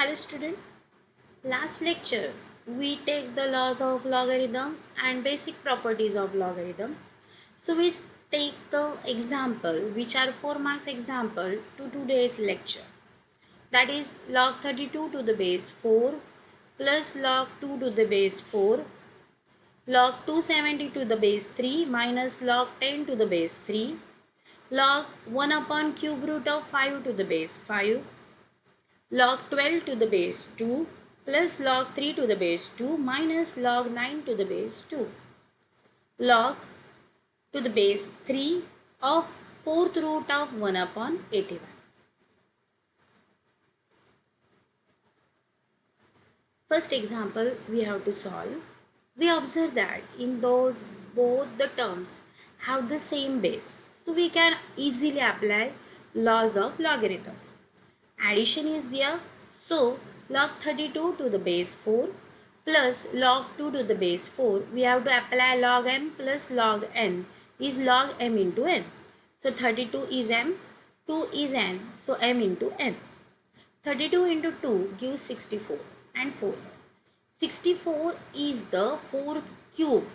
Hello student, last lecture we take the laws of logarithm and basic properties of logarithm. So we take the example which are 4 marks example to today's lecture. That is log 32 to the base 4 plus log 2 to the base 4 log 270 to the base 3 minus log 10 to the base 3 log 1 upon cube root of 5 to the base 5 log 12 to the base 2 plus log 3 to the base 2 minus log 9 to the base 2 log to the base 3 of fourth root of 1 upon 81. First example we have to solve. We observe that in those both the terms have the same base, so we can easily apply laws of logarithm. Addition is there, so log 32 to the base 4 plus log 2 to the base 4, we have to apply log m plus log n is log m into n. So 32 is m, 2 is n, so m into n. 32 into 2 gives 64 and 4. 64 is the fourth cube.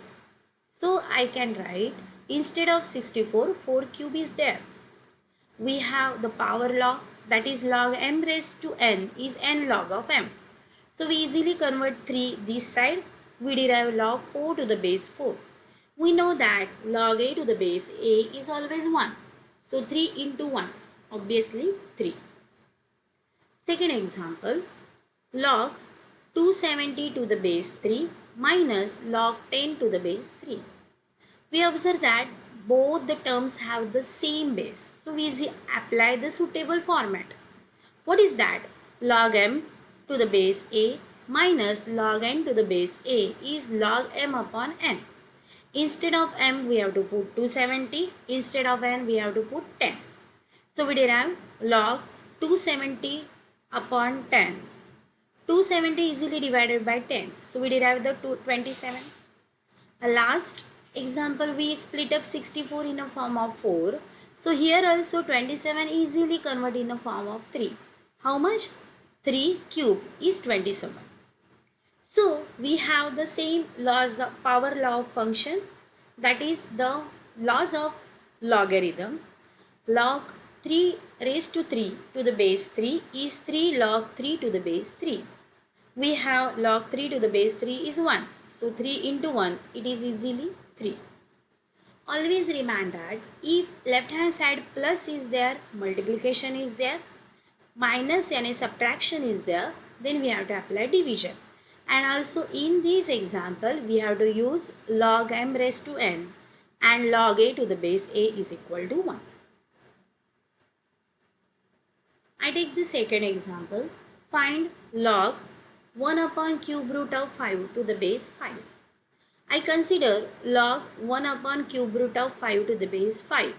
So I can write instead of 64, 4 cube is there. We have the power law, that is log m raised to n is n log of m. So we easily convert 3 this side. We derive log 4 to the base 4. We know that log a to the base a is always 1. So 3 into 1, obviously 3. Second example, log 270 to the base 3 minus log 10 to the base 3. We observe that both the terms have the same base, so we apply the suitable format. What is that? Log m to the base a minus log n to the base a is log m upon n. Instead of m we have to put 270, instead of n we have to put 10. So we derive log 270 upon 10. 270 easily divided by 10, so we derive the 27. Last example, we split up 64 in a form of 4. So here also 27 easily convert in a form of 3. How much? 3 cube is 27. So we have the same laws of power law of function, that is the laws of logarithm. Log 3 raised to 3 to the base 3 is 3 log 3 to the base 3. We have log 3 to the base 3 is 1. So 3 into 1, it is easily 3. Always remind that if left hand side plus is there, multiplication is there, minus and subtraction is there, then we have to apply division. And also in this example, we have to use log m raised to n and log a to the base a is equal to 1. I take the second example. Find log 1 upon cube root of 5 to the base 5. I consider log 1 upon cube root of 5 to the base 5.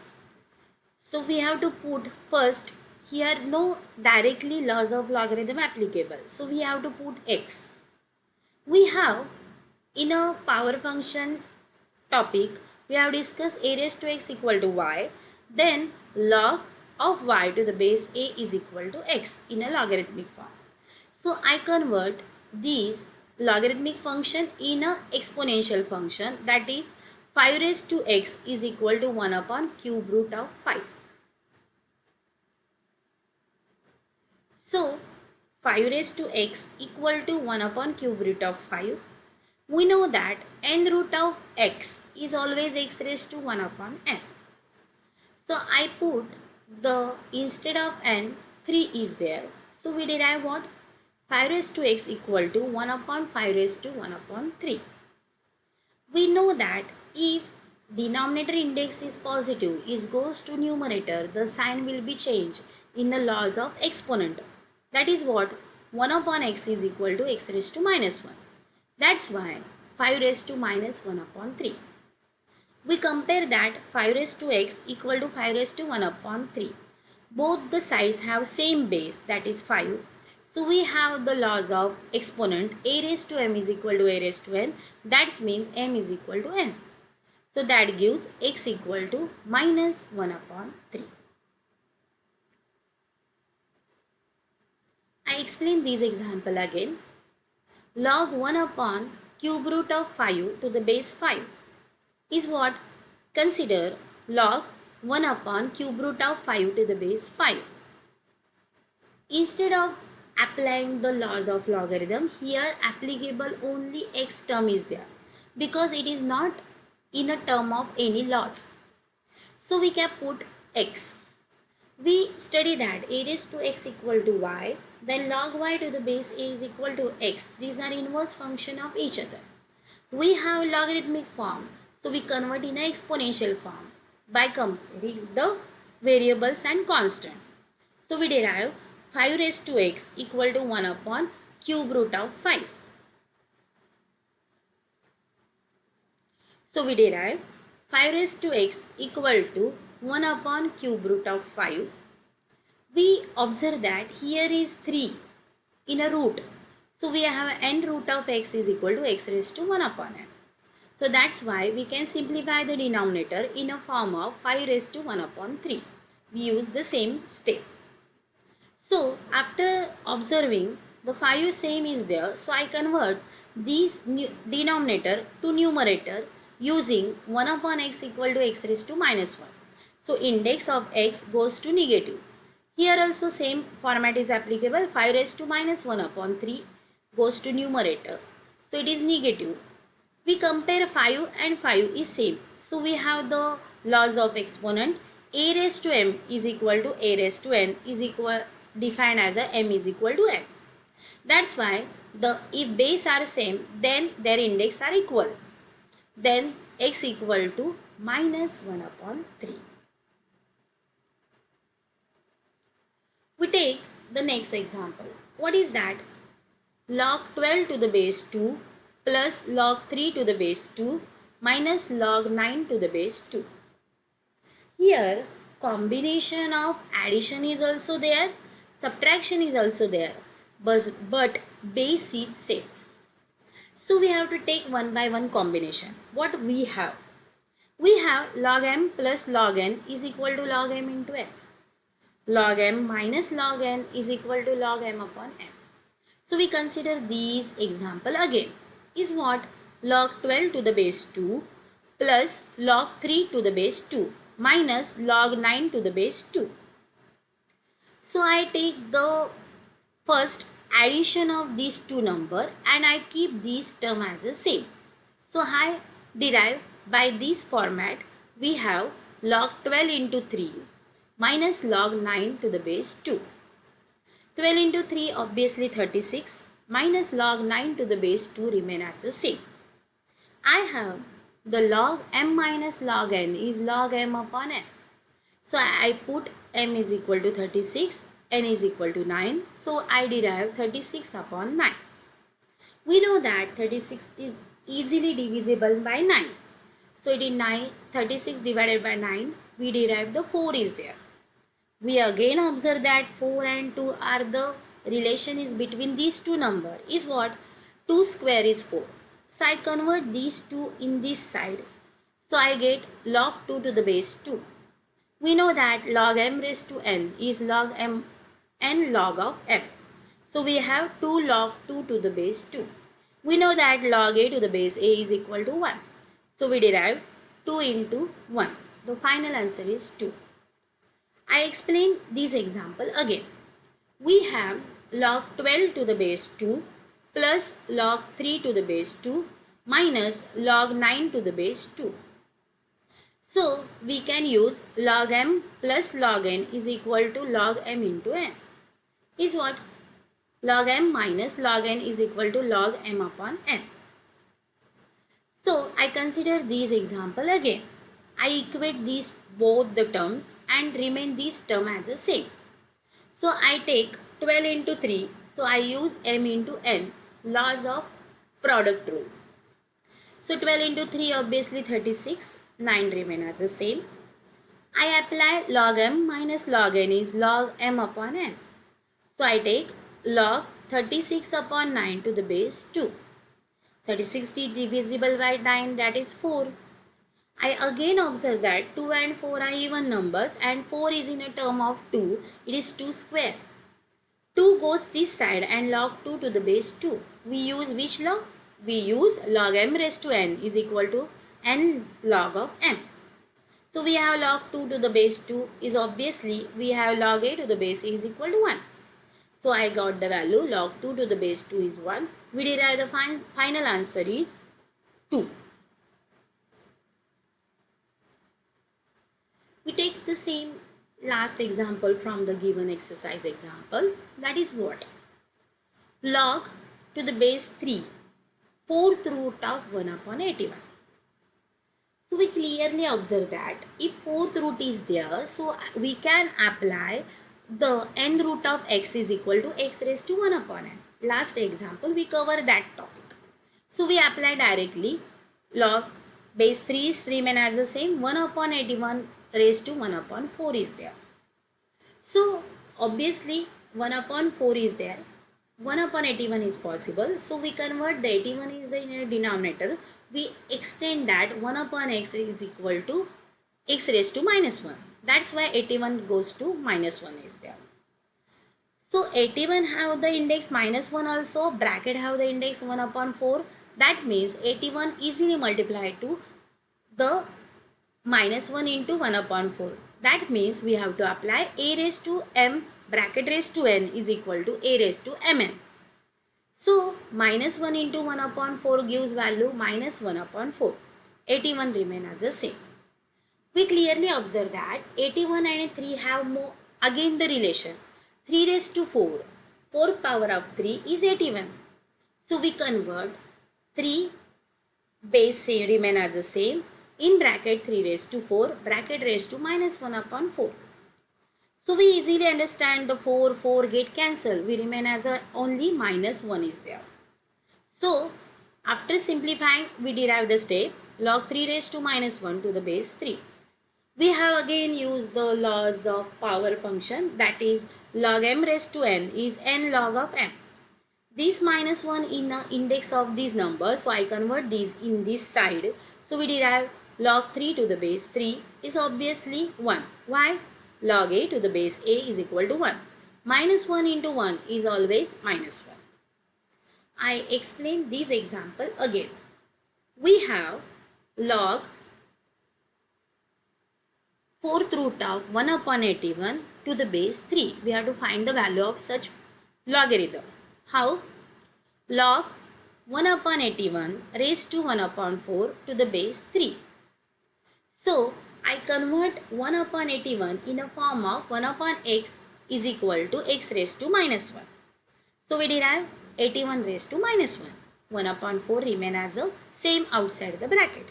So we have to put first, here no directly laws of logarithm applicable. So we have to put x. We have in a power functions topic, we have discussed a raised to x equal to y. Then log of y to the base a is equal to x in a logarithmic form. So I convert these logarithmic function in a exponential function, that is 5 raised to x is equal to 1 upon cube root of 5. So 5 raised to x equal to 1 upon cube root of 5. We know that n root of x is always x raised to 1 upon n. So I put the instead of n 3 is there. So we derive what? 5 raised to x equal to 1 upon 5 raised to 1 upon 3. We know that if denominator index is positive, it goes to numerator, the sign will be changed in the laws of exponent. That is what? 1 upon x is equal to x raised to minus 1. That's why 5 raised to minus 1 upon 3. We compare that 5 raised to x equal to 5 raised to 1 upon 3. Both the sides have same base, that is 5. So we have the laws of exponent a raised to m is equal to a raised to n. That means m is equal to n. So that gives x equal to minus 1 upon 3. I explain this example again. Log 1 upon cube root of 5 to the base 5 is what? Consider log 1 upon cube root of 5 to the base 5. Instead of applying the laws of logarithm, here applicable only x term is there because it is not in a term of any laws. So we can put x. We study that a raised to x equal to y, then log y to the base a is equal to x. These are inverse function of each other. We have logarithmic form, so we convert in an exponential form by comparing the variables and constant. So we derive 5 raised to x equal to 1 upon cube root of 5. So we derive 5 raised to x equal to 1 upon cube root of 5. We observe that here is 3 in a root. So we have n root of x is equal to x raised to 1 upon n. So that's why we can simplify the denominator in a form of 5 raised to 1 upon 3. We use the same step. So after observing the 5 same is there, so I convert this denominator to numerator using 1 upon x equal to x raised to minus 1. So index of x goes to negative. Here also same format is applicable. 5 raised to minus 1 upon 3 goes to numerator. So it is negative. We compare 5 and 5 is same. So we have the laws of exponent. A raised to m is equal to a raised to n is equal defined as a m is equal to n. That's why if base are same, then their index are equal. Then x equal to minus 1 upon 3. We take the next example. What is that? Log 12 to the base 2 plus log 3 to the base 2 minus log 9 to the base 2. Here combination of addition is also there, subtraction is also there, but base is same. So we have to take one by one combination. What we have? We have log m plus log n is equal to log m into n. Log m minus log n is equal to log m upon n. So we consider these example again. Is what? Log 12 to the base 2 plus log 3 to the base 2 minus log 9 to the base 2. So I take the first addition of these two numbers and I keep these term as the same. So I derive by this format. We have log 12 into 3 minus log 9 to the base 2. 12 into 3 obviously 36 minus log 9 to the base 2 remain as the same. I have the log m minus log n is log m upon n. So I put m is equal to 36, n is equal to 9. So I derive 36 upon 9. We know that 36 is easily divisible by 9. So it is 36 divided by 9. We derive the 4 is there. We again observe that 4 and 2 are the relation is between these two numbers is what? 2 square is 4. So I convert these two in this side. So I get log 2 to the base 2. We know that log m raised to n is log m n log of m. So we have 2 log 2 to the base 2. We know that log a to the base a is equal to 1. So we derive 2 into 1. The final answer is 2. I explain this example again. We have log 12 to the base 2 plus log 3 to the base 2 minus log 9 to the base 2. So we can use log m plus log n is equal to log m into n. Is what? Log m minus log n is equal to log m upon n. So I consider these example again. I equate these both the terms and remain this term as the same. So I take 12 into 3. So I use m into n, laws of product rule. So 12 into 3 obviously 36, 9 remain as the same. I apply log m minus log n is log m upon n. So I take log 36 upon 9 to the base 2. 36 is divisible by 9, that is 4. I again observe that 2 and 4 are even numbers and 4 is in a term of 2. It is 2 square. 2 goes this side and log 2 to the base 2. We use which log? We use log m raised to n is equal to n log of m. So we have log 2 to the base 2 is obviously we have log a to the base a is equal to 1. So I got the value log 2 to the base 2 is 1. We derive the final answer is 2. We take the same last example from the given exercise example, that is what? Log to the base 3, 4th root of 1 upon 81. So we clearly observe that if 4th root is there, so we can apply the n root of x is equal to x raised to 1 upon n. Last example we cover that topic. So we apply directly log base 3 is remain as the same, 1 upon 81 raised to 1 upon 4 is there. So obviously 1 upon 4 is there, 1 upon 81 is possible. So we convert the 81 is in a denominator. We extend that 1 upon x is equal to x raised to minus 1. That's why 81 goes to minus 1 is there. So 81 have the index minus 1 also, bracket have the index 1 upon 4. That means 81 easily multiplied to the minus 1 into 1 upon 4. That means we have to apply a raised to m bracket raised to n is equal to a raised to mn. So minus 1 into 1 upon 4 gives value minus 1 upon 4. 81 remain as the same. We clearly observe that 81 and 3 have more again the relation. 3 raised to 4, 4th power of 3 is 81. So we convert 3 base remain as the same. In bracket 3 raised to 4, bracket raised to minus 1 upon 4. So we easily understand the 4 get cancelled. We remain as only minus 1 is there. So after simplifying, we derive the step log 3 raised to minus 1 to the base 3. We have again used the laws of power function, that is log m raised to n is n log of m. This minus 1 in the index of these numbers, so I convert these in this side. So we derive log 3 to the base 3 is obviously 1. Why? Log a to the base a is equal to 1. Minus 1 into 1 is always minus 1. I explain this example again. We have log 4th root of 1 upon 81 to the base 3. We have to find the value of such logarithm. How? Log 1 upon 81 raised to 1 upon 4 to the base 3. So I convert 1 upon 81 in a form of 1 upon x is equal to x raised to minus 1. So we derive 81 raised to minus 1. 1 upon 4 remain as a same outside the bracket.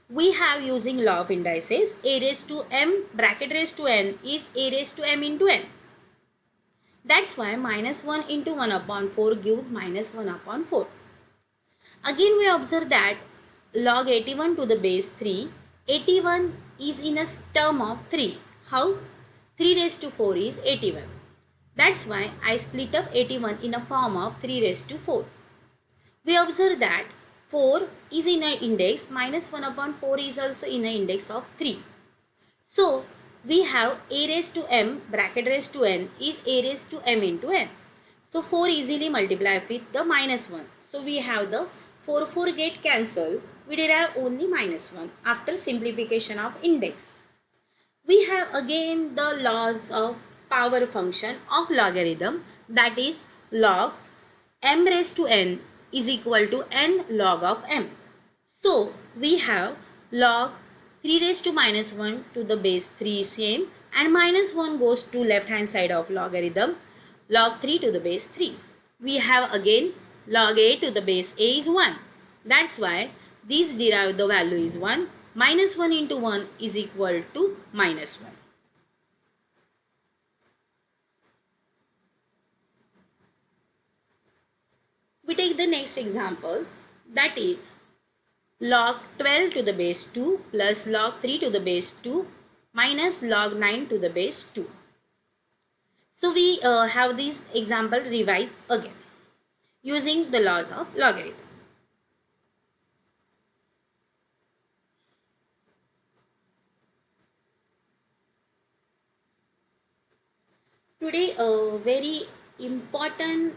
We have using law of indices, a raised to m bracket raised to n is a raised to m into n. That's why minus 1 into 1 upon 4 gives minus 1 upon 4. Again we observe that log 81 to the base 3, 81 is in a term of 3. How? 3 raised to 4 is 81. That's why I split up 81 in a form of 3 raised to 4. We observe that 4 is in an index, minus 1 upon 4 is also in an index of 3. So we have a raised to m bracket raised to n is a raised to m into n. So 4 easily multiply with the minus 1. So we have the 4 get cancelled. We derive only minus 1 after simplification of index. We have again the laws of power function of logarithm, that is log m raised to n is equal to n log of m. So we have log 3 raised to minus 1 to the base 3 same, and minus 1 goes to left hand side of logarithm, log 3 to the base 3. We have again log a to the base a is 1. That's why these derive the value is 1. Minus 1 into 1 is equal to minus 1. We take the next example, that is log 12 to the base 2 plus log 3 to the base 2 minus log 9 to the base 2. So we have this example revised again using the laws of logarithm. Today a very important